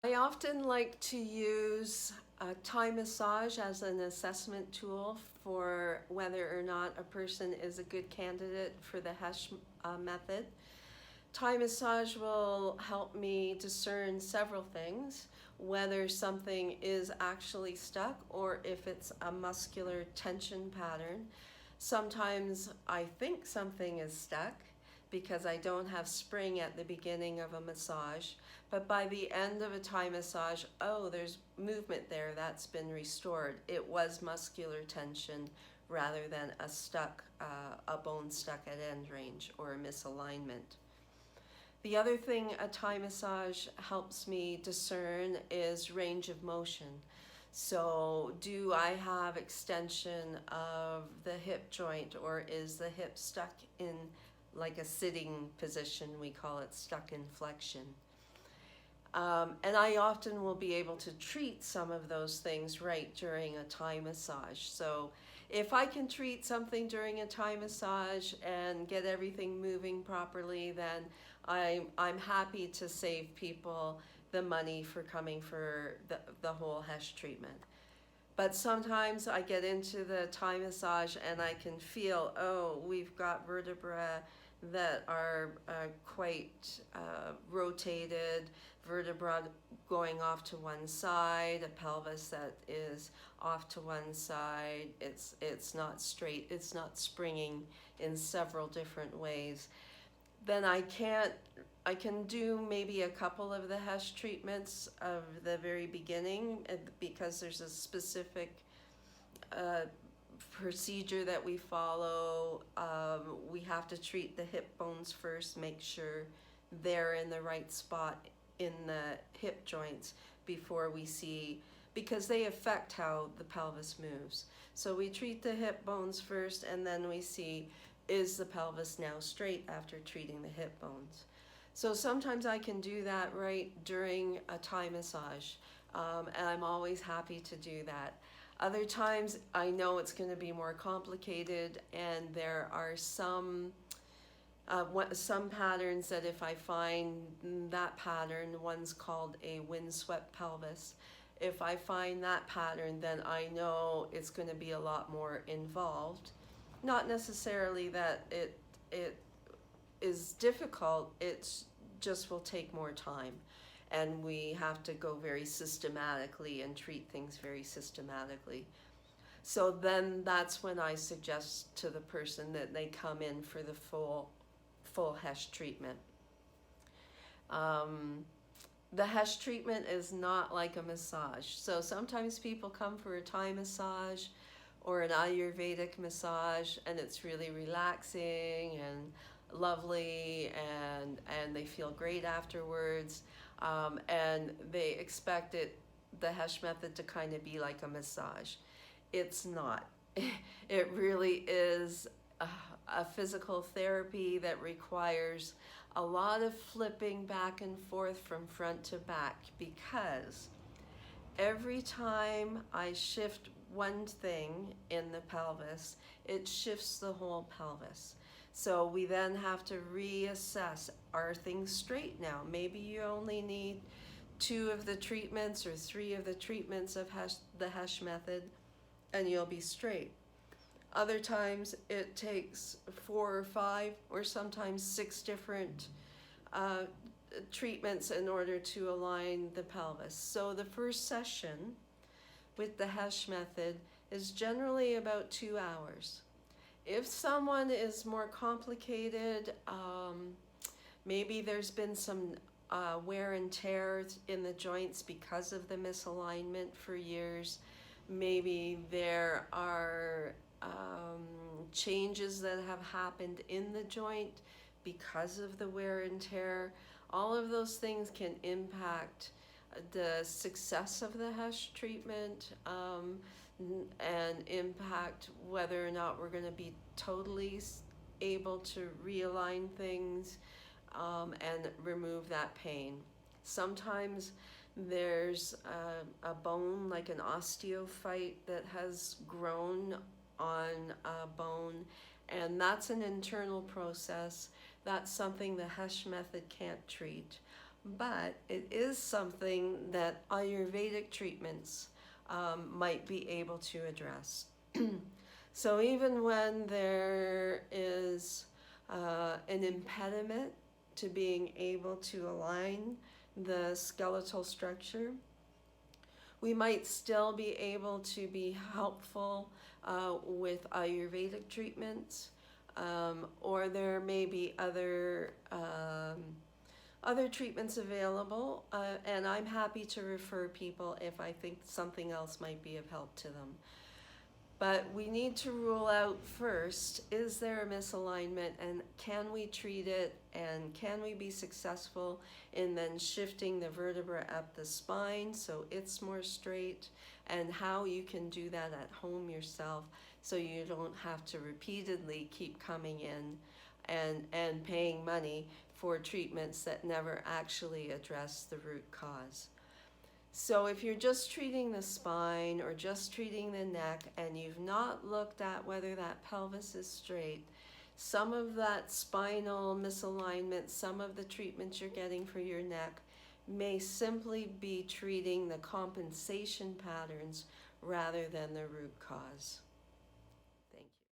I often like to use a Thai massage as an assessment tool for whether or not a person is a good candidate for the Hesch method. Thai massage will help me discern several things, whether something is actually stuck or if it's a muscular tension pattern. Sometimes I think something is stuck because I don't have spring at the beginning of a massage, but by the end of a Thai massage, oh, there's movement there that's been restored. It was muscular tension rather than a bone stuck at end range or a misalignment. The other thing a Thai massage helps me discern is range of motion. So, do I have extension of the hip joint, or is the hip stuck in like a sitting position? We call it stuck in flexion. And I often will be able to treat some of those things right during a Thai massage. So, if I can treat something during a Thai massage and get everything moving properly, then I'm happy to save people the money for coming for the whole Hesch treatment. But sometimes I get into the Thai massage and I can feel, oh, we've got vertebrae that are quite rotated, vertebra going off to one side, a pelvis that is off to one side. It's not straight, it's not springing in several different ways. Then I can do maybe a couple of the Hesch treatments of the very beginning because there's a specific uh, procedure that we follow. We have to treat the hip bones first, make sure they're in the right spot in the hip joints before we see, because they affect how the pelvis moves. So we treat the hip bones first and then we see, is the pelvis now straight after treating the hip bones? So sometimes I can do that right during a Thai massage, and I'm always happy to do that. Other times I know it's going to be more complicated, and there are some patterns that if I find that pattern, one's called a windswept pelvis. If I find that pattern, then I know it's going to be a lot more involved. Not necessarily that it is difficult, it's just will take more time. And we have to go very systematically and treat things very systematically. So then that's when I suggest to the person that they come in for the full Hesch treatment. Um, the Hesch treatment is not like a massage. So sometimes people come for a Thai massage or an Ayurvedic massage, and it's really relaxing and lovely, and they feel great afterwards, and they expect the Hesch method to kind of be like a massage. It's not. It really is a physical therapy that requires a lot of flipping back and forth from front to back, because every time I shift one thing in the pelvis, it shifts the whole pelvis. So we then have to reassess, are things straight now? Maybe you only need 2 of the treatments or 3 of the treatments of the Hesch method, and you'll be straight. Other times it takes 4 or 5 or sometimes 6 different treatments in order to align the pelvis. So the first session with the Hesch method is generally about 2 hours. If someone is more complicated, maybe there's been some wear and tear in the joints because of the misalignment for years. Maybe there are changes that have happened in the joint because of the wear and tear. All of those things can impact the success of the Hesch treatment, and impact whether or not we're going to be totally able to realign things, and remove that pain. Sometimes there's a bone, like an osteophyte, that has grown on a bone, and that's an internal process. That's something the Hesch method can't treat. but it is something that Ayurvedic treatments might be able to address. So even when there is an impediment to being able to align the skeletal structure, we might still be able to be helpful with Ayurvedic treatments, or there may be other treatments available, and I'm happy to refer people if I think something else might be of help to them. But we need to rule out first, is there a misalignment, and can we treat it, and can we be successful in then shifting the vertebra up the spine so it's more straight, and how you can do that at home yourself so you don't have to repeatedly keep coming in and paying money for treatments that never actually address the root cause. So if you're just treating the spine or just treating the neck and you've not looked at whether that pelvis is straight, some of that spinal misalignment, some of the treatments you're getting for your neck may simply be treating the compensation patterns rather than the root cause.